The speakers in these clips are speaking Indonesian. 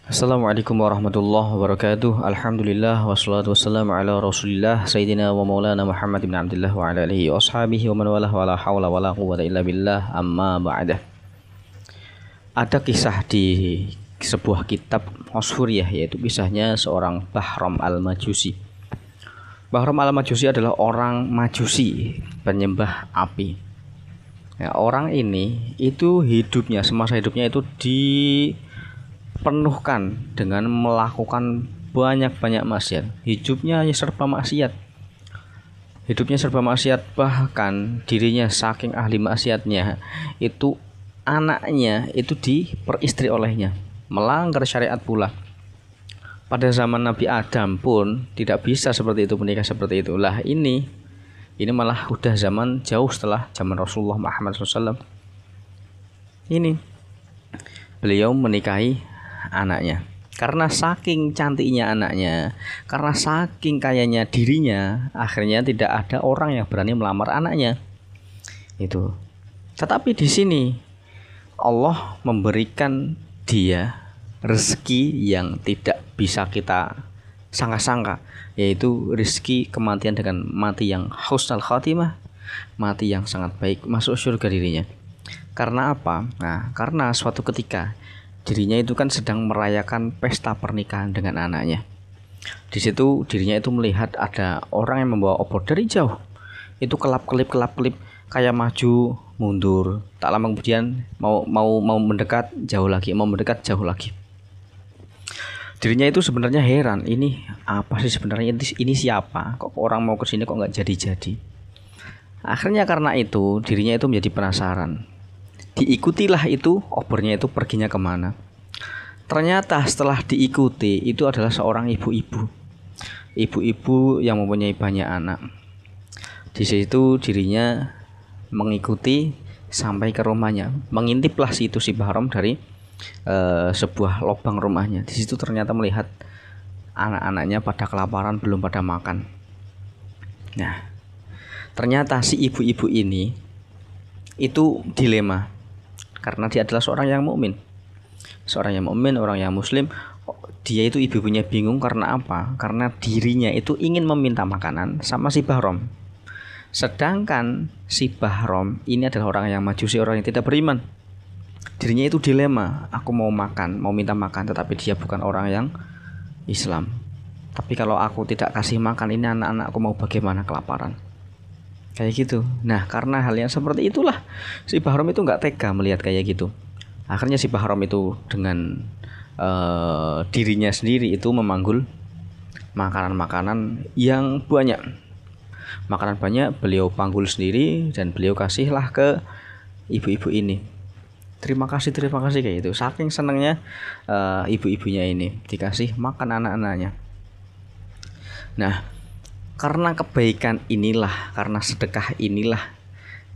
Assalamualaikum warahmatullahi wabarakatuh. Alhamdulillah wassalatu wassalamu ala Rasulillah Sayyidina wa Maulana Muhammad bin Abdullah wa ala alihi wa ashabihi wa man walah wa la hawla wa la quwwata illa billah amma ba'dah. Ada kisah di sebuah kitab Masyhuriyah, yaitu kisahnya seorang Bahram al-Majusi. Bahram al-Majusi adalah orang Majusi, penyembah api. Ya, orang ini itu semasa hidupnya itu dipenuhkan dengan melakukan banyak-banyak maksiat. Hidupnya serba maksiat. Bahkan dirinya saking ahli maksiatnya, itu anaknya itu diperistri olehnya, melanggar syariat pula. Pada zaman Nabi Adam pun tidak bisa seperti itu, menikah seperti itu. Lah ini malah udah zaman jauh setelah zaman Rasulullah Muhammad SAW. Ini beliau menikahi anaknya. Karena saking cantiknya anaknya, karena saking kayanya dirinya, akhirnya tidak ada orang yang berani melamar anaknya. Itu. Tetapi di sini Allah memberikan dia rezeki yang tidak bisa kita sangka-sangka, yaitu rezeki kematian dengan mati yang husnul khatimah, mati yang sangat baik, masuk surga dirinya. Karena apa? Nah, karena suatu ketika dirinya itu kan sedang merayakan pesta pernikahan dengan anaknya. Di situ dirinya itu melihat ada orang yang membawa obor dari jauh. Itu kelap-kelip kayak maju mundur. Tak lama kemudian mau mendekat jauh lagi. Dirinya itu sebenarnya heran, ini apa sih sebenarnya, ini siapa? Kok orang mau kesini kok nggak jadi-jadi? Akhirnya karena itu dirinya itu menjadi penasaran. Diikutilah itu obornya itu perginya kemana. Ternyata setelah diikuti itu adalah seorang ibu-ibu yang mempunyai banyak anak. Di situ dirinya mengikuti sampai ke rumahnya, mengintiplah si Bahram dari sebuah lubang rumahnya. Di situ ternyata melihat anak-anaknya pada kelaparan, belum pada makan. Nah, ternyata si ibu-ibu ini itu dilema, karena dia adalah seorang yang mukmin, orang yang muslim. Dia itu ibu-ibunya bingung karena apa? Karena dirinya itu ingin meminta makanan sama si Bahram. Sedangkan si Bahram ini adalah orang yang Majusi, orang yang tidak beriman. Dirinya itu dilema, aku mau minta makan, tetapi dia bukan orang yang Islam. Tapi kalau aku tidak kasih makan, ini anak-anakku mau bagaimana, kelaparan. Kayak gitu. Nah, karena hal yang seperti itulah si Bahram itu nggak tega melihat kayak gitu. Akhirnya si Bahram itu dengan dirinya sendiri itu memanggul makanan yang banyak. Makanan banyak beliau panggul sendiri dan beliau kasihlah ke ibu-ibu ini. Terima kasih kayak gitu. Saking senangnya ibu-ibunya ini dikasih makan anak-anaknya. Nah, karena kebaikan inilah, karena sedekah inilah,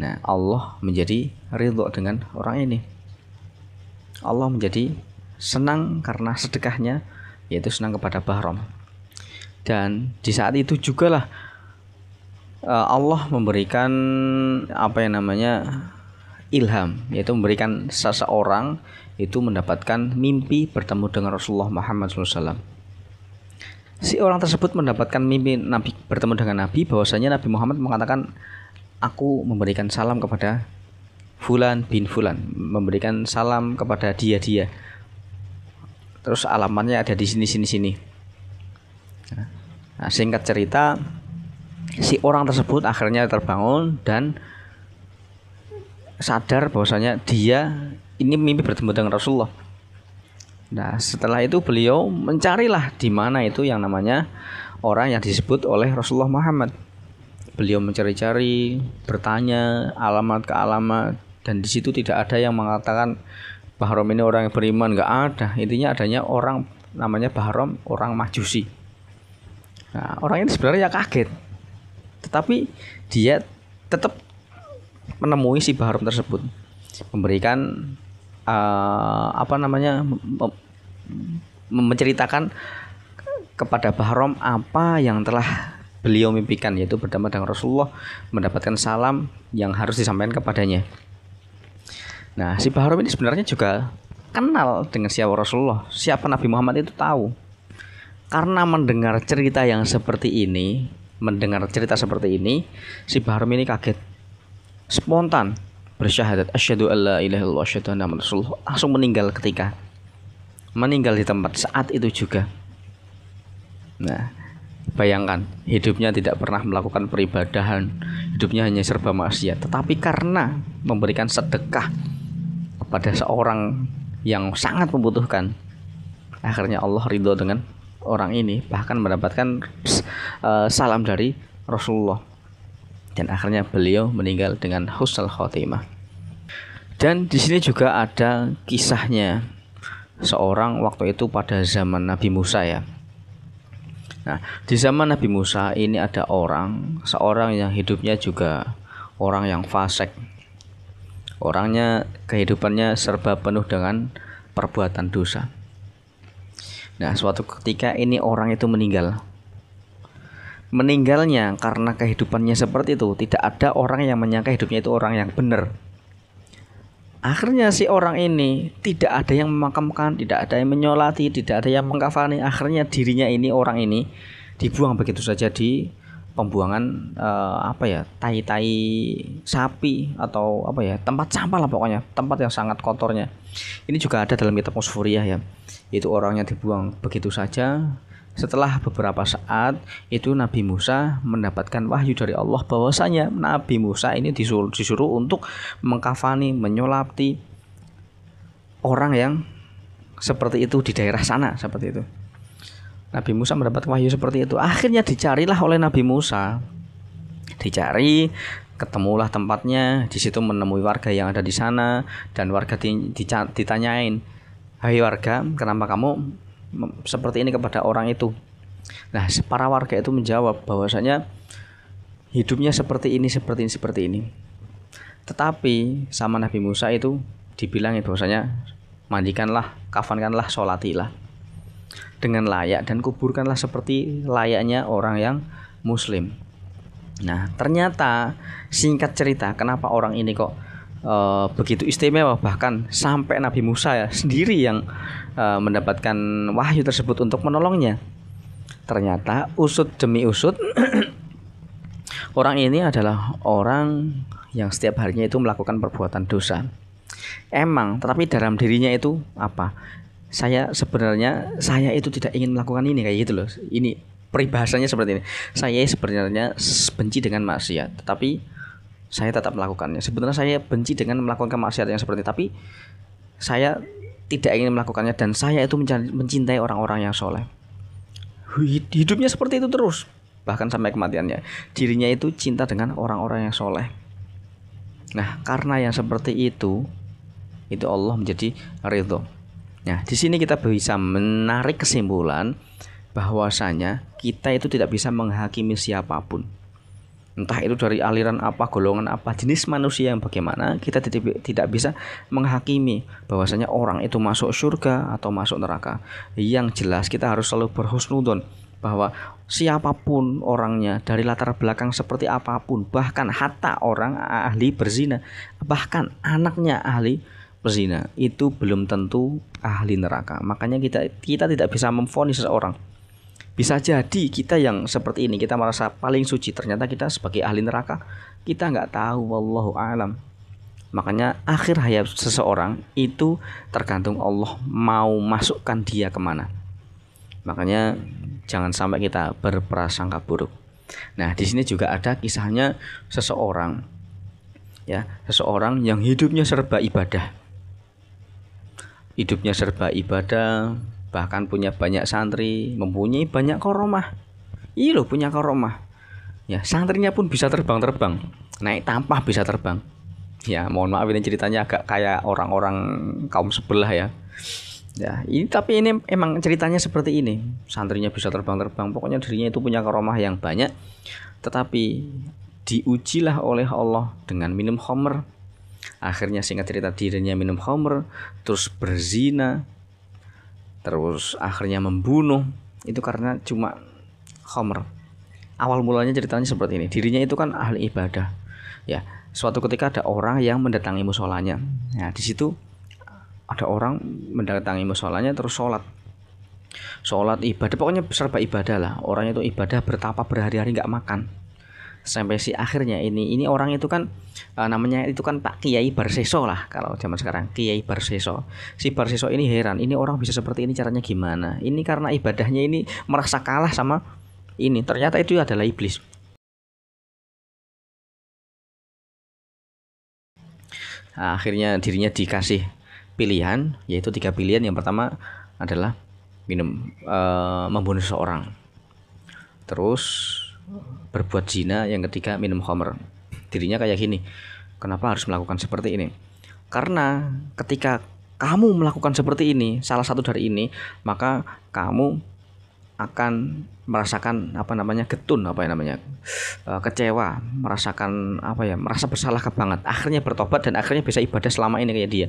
nah Allah menjadi ridho dengan orang ini. Allah menjadi senang karena sedekahnya, yaitu senang kepada Bahram. Dan di saat itu jugalah Allah memberikan ilham, yaitu memberikan seseorang itu mendapatkan mimpi bertemu dengan Rasulullah Muhammad SAW. Si orang tersebut mendapatkan mimpi bertemu dengan Nabi, bahwasanya Nabi Muhammad mengatakan, aku memberikan salam kepada Fulan bin Fulan, memberikan salam kepada dia. Terus alamatnya ada di sini. Nah, singkat cerita, si orang tersebut akhirnya terbangun dan sadar bahwasanya dia ini mimpi bertemu dengan Rasulullah. Nah, setelah itu beliau mencarilah di mana itu yang namanya orang yang disebut oleh Rasulullah Muhammad. Beliau mencari-cari, bertanya alamat ke alamat, dan di situ tidak ada yang mengatakan Bahram ini orang yang beriman, nggak ada. Intinya adanya orang namanya Bahram, orang Majusi. Nah, orang ini sebenarnya kaget, tetapi dia tetap menemui si Bahram tersebut, memberikan menceritakan kepada Bahram apa yang telah beliau mimpikan, yaitu bertemu dengan Rasulullah, mendapatkan salam yang harus disampaikan kepadanya. Nah, si Bahram ini sebenarnya juga kenal dengan siapa Rasulullah, siapa Nabi Muhammad itu tahu. Karena mendengar cerita yang seperti ini, si Bahram ini kaget. Spontan bersyahadat asyhadu alla ilaha illallah asyhadu anna Muhammadar Rasulullah, langsung meninggal di tempat saat itu juga. Nah, bayangkan, hidupnya tidak pernah melakukan peribadahan, hidupnya hanya serba maksiat, tetapi karena memberikan sedekah kepada seorang yang sangat membutuhkan, akhirnya Allah ridho dengan orang ini, bahkan mendapatkan salam dari Rasulullah, dan akhirnya beliau meninggal dengan husnul khotimah. Dan di sini juga ada kisahnya seorang waktu itu pada zaman Nabi Musa ya. Nah, di zaman Nabi Musa ini ada seorang yang hidupnya juga orang yang fasik. Orangnya kehidupannya serba penuh dengan perbuatan dosa. Nah, suatu ketika ini orang itu meninggal. Meninggalnya karena kehidupannya seperti itu, tidak ada orang yang menyangka hidupnya itu orang yang benar. Akhirnya si orang ini tidak ada yang memakamkan, tidak ada yang menyolati, tidak ada yang mengkafani. Akhirnya dirinya ini, orang ini dibuang begitu saja di pembuangan tai-tai sapi atau tempat sampah lah, pokoknya tempat yang sangat kotornya. Ini juga ada dalam kitab Musfuriyah ya. Itu orangnya dibuang begitu saja. Setelah beberapa saat itu Nabi Musa mendapatkan wahyu dari Allah bahwasanya Nabi Musa ini disuruh untuk mengkafani, menyolati orang yang seperti itu di daerah sana, seperti itu. Nabi Musa mendapat wahyu seperti itu. Akhirnya dicarilah oleh Nabi Musa. Dicari, ketemulah tempatnya. Di situ menemui warga yang ada di sana, dan warga ditanyain, "Hai warga, kenapa kamu seperti ini kepada orang itu?" Nah, para warga itu menjawab bahwasanya hidupnya seperti ini. Tetapi sama Nabi Musa itu dibilangin bahwasanya mandikanlah, kafankanlah, sholatilah dengan layak, dan kuburkanlah seperti layaknya orang yang muslim. Nah, ternyata singkat cerita, kenapa orang ini kok begitu istimewa, bahkan sampai Nabi Musa ya sendiri yang mendapatkan wahyu tersebut untuk menolongnya. Ternyata usut demi usut orang ini adalah orang yang setiap harinya itu melakukan perbuatan dosa. Emang, tetapi dalam dirinya itu apa? Saya itu tidak ingin melakukan ini, kayak gitu loh. Ini peribahasanya seperti ini. Saya sebenarnya benci dengan maksiat, tetapi saya tetap melakukannya. Sebenarnya saya benci dengan melakukan maksiat yang seperti itu, tapi saya tidak ingin melakukannya, dan saya itu mencintai orang-orang yang soleh. Hidupnya seperti itu terus, bahkan sampai kematiannya. Dirinya itu cinta dengan orang-orang yang soleh. Nah, karena yang seperti itu Allah menjadi ridho. Nah, di sini kita bisa menarik kesimpulan bahwasanya kita itu tidak bisa menghakimi siapapun. Entah itu dari aliran apa, golongan apa, jenis manusia yang bagaimana, kita tidak bisa menghakimi bahwasanya orang itu masuk surga atau masuk neraka. Yang jelas kita harus selalu berhusnudzon bahwa siapapun orangnya, dari latar belakang seperti apapun, bahkan hatta orang ahli berzina, bahkan anaknya ahli berzina, itu belum tentu ahli neraka. Makanya kita tidak bisa memvonis seseorang. Bisa jadi kita yang seperti ini, kita merasa paling suci, ternyata kita sebagai ahli neraka, kita nggak tahu, wallahu a'lam. Makanya akhir hayat seseorang itu tergantung Allah mau masukkan dia kemana. Makanya jangan sampai kita berprasangka buruk. Nah, di sini juga ada kisahnya seseorang yang hidupnya serba ibadah. Bahkan punya banyak santri, mempunyai banyak karomah. Iya loh, punya karomah. Ya, santrinya pun bisa terbang-terbang, naik tampah bisa terbang. Ya, mohon maaf ini ceritanya agak kayak orang-orang kaum sebelah ya. Ya, tapi ini emang ceritanya seperti ini. Santrinya bisa terbang-terbang, pokoknya dirinya itu punya karomah yang banyak. Tetapi diujilah oleh Allah dengan minum khamr. Akhirnya singkat cerita dirinya minum khamr, terus berzina, terus akhirnya membunuh. Itu karena cuma khamr. Awal mulanya ceritanya seperti ini. Dirinya itu kan ahli ibadah. Ya, suatu ketika ada orang yang mendatangi musolanya. Nah, di situ ada orang mendatangi musolanya terus sholat ibadah, pokoknya serba ibadah lah. Orangnya itu ibadah bertapa berhari-hari nggak makan. Sampai si akhirnya ini orang itu kan namanya itu kan Pak Kiai Barseso lah kalau zaman sekarang, Kiai Barseso. Si Barseso ini heran, ini orang bisa seperti ini caranya gimana? Ini karena ibadahnya ini merasa kalah sama ini. Ternyata itu adalah iblis. Nah, akhirnya dirinya dikasih pilihan, yaitu 3 pilihan. Yang pertama adalah membunuh seseorang, terus berbuat zina, yang ketiga minum khamr. Dirinya kayak gini, kenapa harus melakukan seperti ini? Karena ketika kamu melakukan seperti ini, salah satu dari ini, maka kamu akan merasakan kecewa, merasakan merasa bersalah banget. Akhirnya bertobat dan akhirnya bisa ibadah selama ini kayak dia.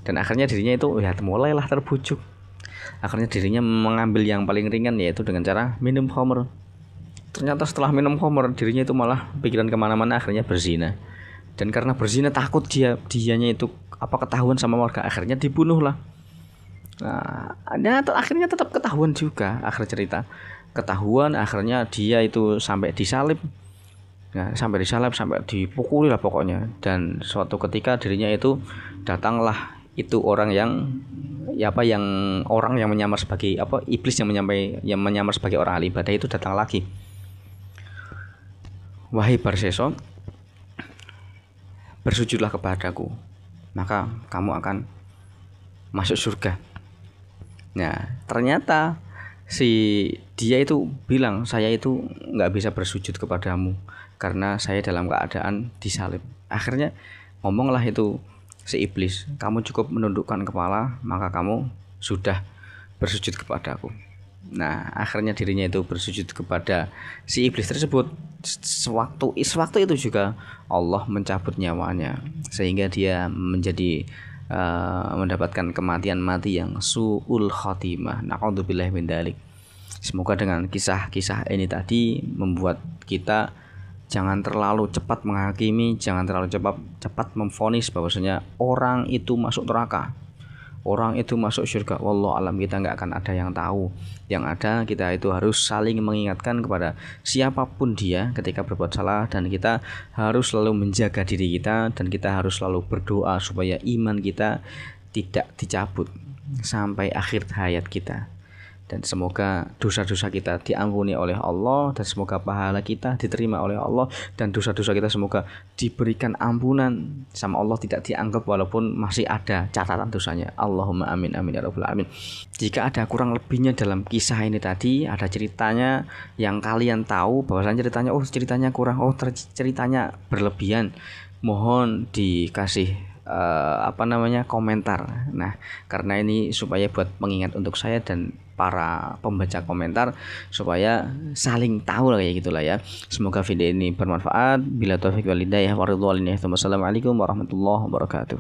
Dan akhirnya dirinya itu mulailah terbujuk. Akhirnya dirinya mengambil yang paling ringan, yaitu dengan cara minum khamr. Ternyata setelah minum khamr, dirinya itu malah pikiran kemana-mana, akhirnya berzina. Dan karena berzina takut dianya itu ketahuan sama warga, akhirnya dibunuh lah. Nah, akhirnya tetap ketahuan juga. Akhir cerita ketahuan, akhirnya dia itu sampai disalib. Nah, sampai dipukuli lah pokoknya. Dan suatu ketika dirinya itu datanglah itu orang yang menyamar sebagai iblis yang menyamar sebagai orang ahli ibadah itu datang lagi. Wahai Barseso, bersujudlah kepadaku, maka kamu akan masuk surga. Nah, ternyata dia itu bilang, saya itu nggak bisa bersujud kepadamu karena saya dalam keadaan disalib. Akhirnya ngomonglah itu si iblis, kamu cukup menundukkan kepala, maka kamu sudah bersujud kepadaku. Nah, akhirnya dirinya itu bersujud kepada si iblis tersebut. Sewaktu itu juga Allah mencabut nyawanya, sehingga dia mendapatkan kematian mati yang su'ul khotimah. Na'udzubillahi min dzalik. Semoga dengan kisah-kisah ini tadi membuat kita jangan terlalu cepat menghakimi, jangan terlalu cepat memvonis bahwasanya orang itu masuk neraka, orang itu masuk surga. Wallahu alam, kita nggak akan ada yang tahu. Yang ada kita itu harus saling mengingatkan kepada siapapun dia ketika berbuat salah, dan kita harus selalu menjaga diri kita, dan kita harus selalu berdoa supaya iman kita tidak dicabut sampai akhir hayat kita. Dan semoga dosa-dosa kita diampuni oleh Allah, dan semoga pahala kita diterima oleh Allah, dan dosa-dosa kita semoga diberikan ampunan sama Allah, tidak dianggap walaupun masih ada catatan dosanya. Allahumma amin amin ya rabbal alamin. Jika ada kurang lebihnya dalam kisah ini tadi, ada ceritanya yang kalian tahu bahwasanya ceritanya kurang, ceritanya berlebihan, mohon dikasih komentar. Nah, karena ini supaya buat pengingat untuk saya dan para pembaca komentar, supaya saling tahu lah kayak gitulah ya. Semoga video ini bermanfaat. Bila taufik wal hidayah wa ridwan. Wassalamualaikum warahmatullahi wabarakatuh.